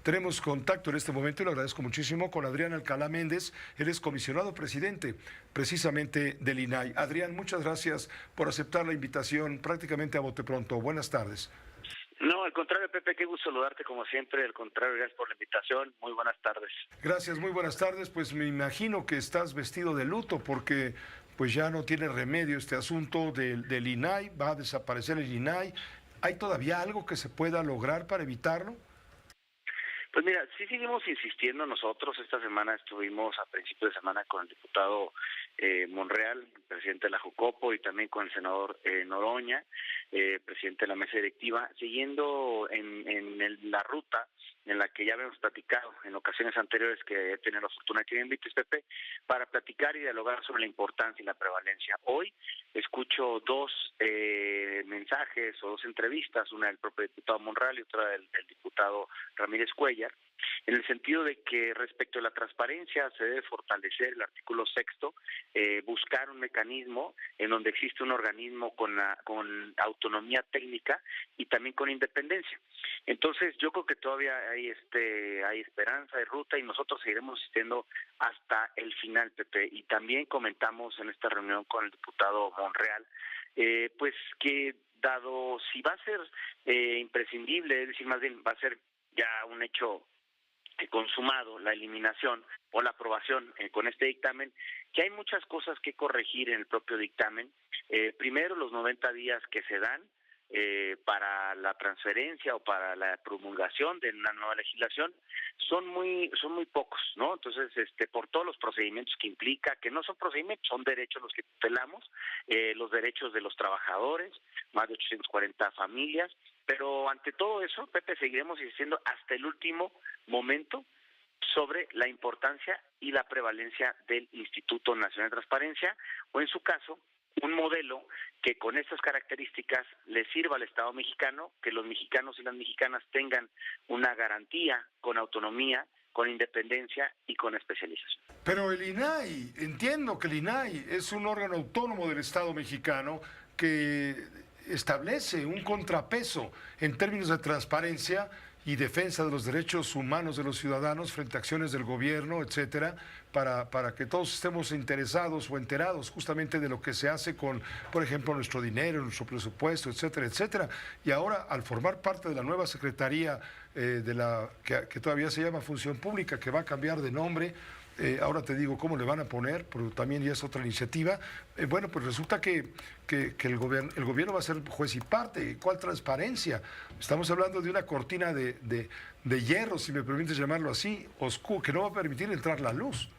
Tenemos contacto en este momento y lo agradezco muchísimo con Adrián Alcalá Méndez. Él es comisionado presidente precisamente del INAI. Adrián, muchas gracias por aceptar la invitación prácticamente a bote pronto. Buenas tardes. No, al contrario, Pepe, qué gusto saludarte como siempre. Al contrario, gracias por la invitación. Muy buenas tardes. Gracias, muy buenas tardes. Pues me imagino que estás vestido de luto porque pues ya no tiene remedio este asunto del INAI, va a desaparecer el INAI. ¿Hay todavía algo que se pueda lograr para evitarlo? Pues mira, sí seguimos insistiendo nosotros. Esta semana estuvimos a principio de semana con el diputado Monreal, presidente de la Jucopo, y también con el senador Noroña, presidente de la mesa directiva, siguiendo la ruta en la que ya habíamos platicado en ocasiones anteriores, que he tenido la fortuna de que me invites, Pepe, para platicar y dialogar sobre la importancia y la prevalencia. Hoy escucho dos mensajes o dos entrevistas, una del propio diputado Monreal y otra del diputado Ramírez Cuellar, en el sentido de que respecto a la transparencia se debe fortalecer el artículo sexto, buscar un mecanismo en donde existe un organismo con autonomía técnica y también con independencia. Entonces yo creo que todavía hay esperanza, hay ruta, y nosotros seguiremos insistiendo hasta el final, Pepe. Y también comentamos en esta reunión con el diputado Monreal, pues que dado si va a ser imprescindible, es decir, más bien va a ser ya un hecho consumado la eliminación o la aprobación con este dictamen, que hay muchas cosas que corregir en el propio dictamen. Primero, los 90 días que se dan para la transferencia o para la promulgación de una nueva legislación son muy pocos, ¿no? Entonces, por todos los procedimientos que implica, que no son procedimientos, son derechos los que tutelamos, los derechos de los trabajadores, más de 840 familias, pero ante todo eso, Pepe, seguiremos insistiendo hasta el último momento sobre la importancia y la prevalencia del Instituto Nacional de Transparencia, o en su caso, un modelo que con estas características le sirva al Estado mexicano, que los mexicanos y las mexicanas tengan una garantía con autonomía, con independencia y con especialización. Pero el INAI, entiendo que el INAI es un órgano autónomo del Estado mexicano que establece un contrapeso en términos de transparencia y defensa de los derechos humanos de los ciudadanos frente a acciones del gobierno, etcétera, para que todos estemos interesados o enterados justamente de lo que se hace con, por ejemplo, nuestro dinero, nuestro presupuesto, etcétera, etcétera. Y ahora, al formar parte de la nueva Secretaría que todavía se llama Función Pública, que va a cambiar de nombre, ahora te digo cómo le van a poner, pero también ya es otra iniciativa. Bueno, pues resulta que el gobierno va a ser juez y parte. ¿Cuál transparencia? Estamos hablando de una cortina de hierro, si me permites llamarlo así, oscuro, que no va a permitir entrar la luz.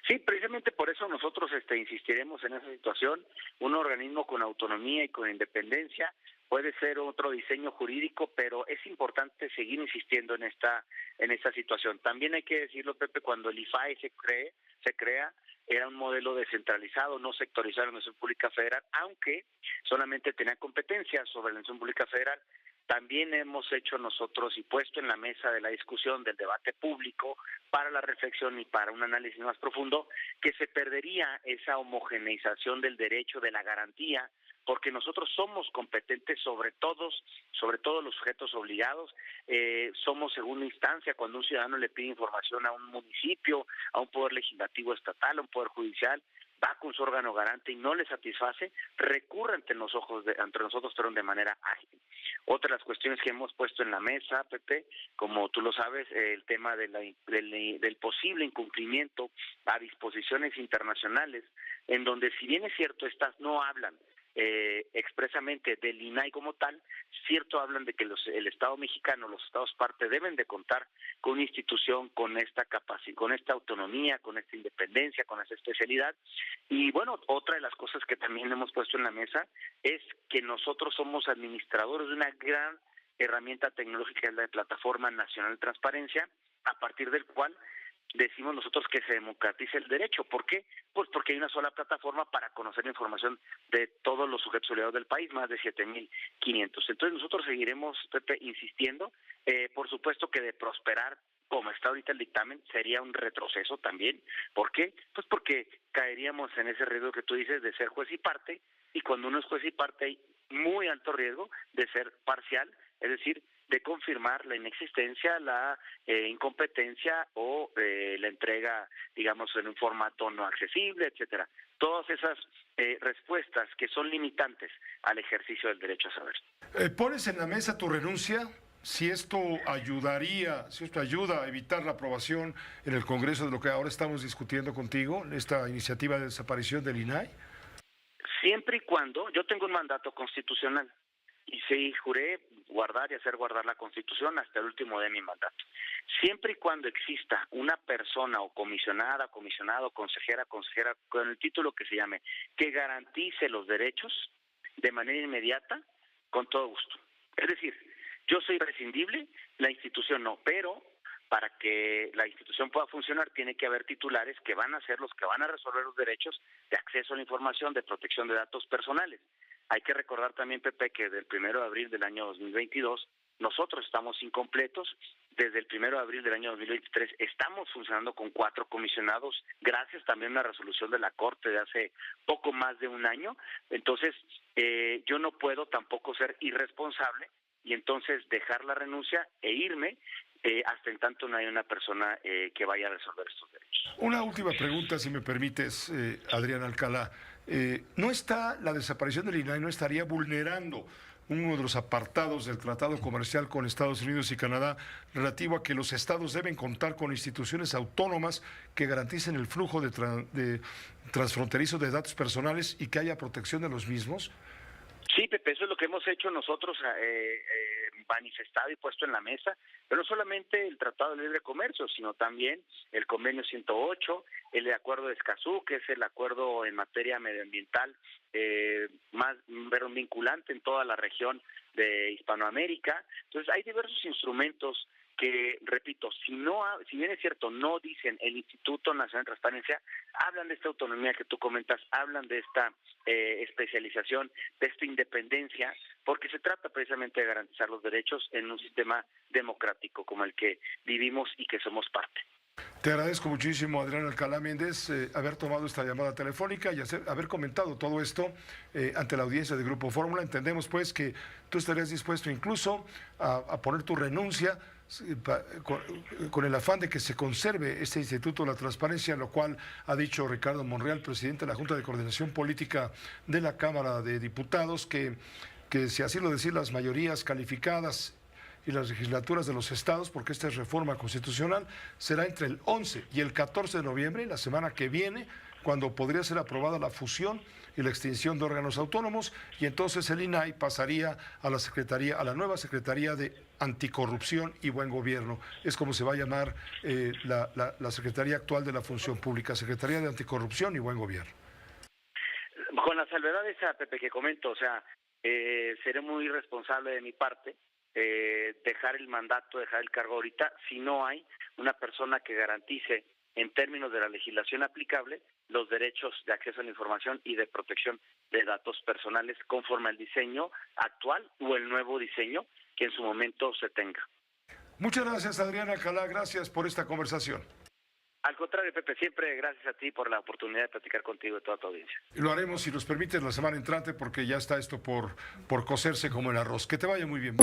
Sí, precisamente por eso nosotros insistiremos en esa situación. Un organismo con autonomía y con independencia puede ser otro diseño jurídico, pero es importante seguir insistiendo en esta situación. También hay que decirlo, Pepe, cuando el IFAI se crea, era un modelo descentralizado, no sectorizado en la Administración Pública Federal, aunque solamente tenía competencias sobre la Administración Pública Federal. También hemos hecho nosotros y puesto en la mesa de la discusión, del debate público, para la reflexión y para un análisis más profundo, que se perdería esa homogeneización del derecho, de la garantía, porque nosotros somos competentes sobre todos los sujetos obligados. Somos segunda instancia cuando un ciudadano le pide información a un municipio, a un poder legislativo estatal, a un poder judicial, va con su órgano garante y no le satisface, recurre ante nosotros, pero de manera ágil. Otra de las cuestiones que hemos puesto en la mesa, Pepe, como tú lo sabes, el tema del posible incumplimiento a disposiciones internacionales, en donde, si bien es cierto, estas no hablan expresamente del INAI como tal, cierto hablan de que el Estado mexicano, los Estados parte, deben de contar con una institución con esta capacidad, con esta autonomía, con esta independencia, con esta especialidad. Y bueno, otra de las cosas que también hemos puesto en la mesa es que nosotros somos administradores de una gran herramienta tecnológica, es la Plataforma Nacional de Transparencia, a partir del cual decimos nosotros que se democratice el derecho. ¿Por qué? Pues porque hay una sola plataforma para conocer la información de todos los sujetos obligados del país, más de 7,500. Entonces nosotros seguiremos, Pepe, insistiendo. Por supuesto que de prosperar como está ahorita el dictamen sería un retroceso también. ¿Por qué? Pues porque caeríamos en ese riesgo que tú dices de ser juez y parte, y cuando uno es juez y parte hay muy alto riesgo de ser parcial, es decir, de confirmar la inexistencia, la incompetencia o la entrega, digamos, en un formato no accesible, etcétera. Todas esas respuestas que son limitantes al ejercicio del derecho a saber. ¿Pones en la mesa tu renuncia? Si esto ayuda a evitar la aprobación en el Congreso de lo que ahora estamos discutiendo contigo, esta iniciativa de desaparición del INAI. Siempre y cuando yo tengo un mandato constitucional y sí juré guardar y hacer guardar la Constitución hasta el último de mi mandato. Siempre y cuando exista una persona o comisionada, comisionado, consejera, con el título que se llame, que garantice los derechos de manera inmediata, con todo gusto. Es decir, yo soy prescindible, la institución no, pero para que la institución pueda funcionar tiene que haber titulares que van a ser los que van a resolver los derechos de acceso a la información, de protección de datos personales. Hay que recordar también, Pepe, que del 1 de abril del año 2022 nosotros estamos incompletos. Desde el 1 de abril del año 2023 estamos funcionando con 4 comisionados, gracias también a una resolución de la Corte de hace poco más de un año. Entonces, yo no puedo tampoco ser irresponsable y entonces dejar la renuncia e irme hasta en tanto no hay una persona que vaya a resolver estos derechos. Una última pregunta, si me permites, Adrián Alcalá. ¿No está la desaparición del INAI, no estaría vulnerando uno de los apartados del Tratado Comercial con Estados Unidos y Canadá relativo a que los estados deben contar con instituciones autónomas que garanticen el flujo de transfronterizo de datos personales y que haya protección de los mismos? Sí, Pepe, eso es lo que hemos hecho nosotros, manifestado y puesto en la mesa, pero no solamente el Tratado de Libre Comercio, sino también el Convenio 108, el Acuerdo de Escazú, que es el acuerdo en materia medioambiental más vinculante en toda la región de Hispanoamérica. Entonces, hay diversos instrumentos que, repito, si bien es cierto, no dicen el Instituto Nacional de Transparencia, hablan de esta autonomía que tú comentas, hablan de esta especialización, de esta independencia, porque se trata precisamente de garantizar los derechos en un sistema democrático como el que vivimos y que somos parte. Te agradezco muchísimo, Adrián Alcalá Méndez, haber tomado esta llamada telefónica y haber comentado todo esto ante la audiencia de Grupo Fórmula. Entendemos, pues, que tú estarías dispuesto incluso a poner tu renuncia con el afán de que se conserve este Instituto de la Transparencia, lo cual ha dicho Ricardo Monreal, presidente de la Junta de Coordinación Política de la Cámara de Diputados, que si así lo decir las mayorías calificadas y las legislaturas de los estados, porque esta es reforma constitucional, será entre el 11 y el 14 de noviembre, la semana que viene, cuando podría ser aprobada la fusión y la extinción de órganos autónomos, y entonces el INAI pasaría a la nueva Secretaría de Anticorrupción y Buen Gobierno. Es como se va a llamar la Secretaría actual de la Función Pública, Secretaría de Anticorrupción y Buen Gobierno. Con la salvedad esa, Pepe, que comento, o sea, seré muy responsable de mi parte dejar el mandato, dejar el cargo ahorita, si no hay una persona que garantice en términos de la legislación aplicable los derechos de acceso a la información y de protección de datos personales conforme al diseño actual o el nuevo diseño que en su momento se tenga. Muchas gracias, Adrián Alcalá, gracias por esta conversación. Al contrario, Pepe, siempre gracias a ti por la oportunidad de platicar contigo y toda tu audiencia. Lo haremos, si nos permites, la semana entrante, porque ya está esto por cocerse como el arroz. Que te vaya muy bien.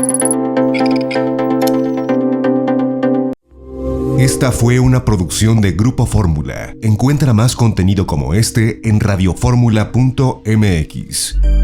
Esta fue una producción de Grupo Fórmula. Encuentra más contenido como este en radioformula.mx.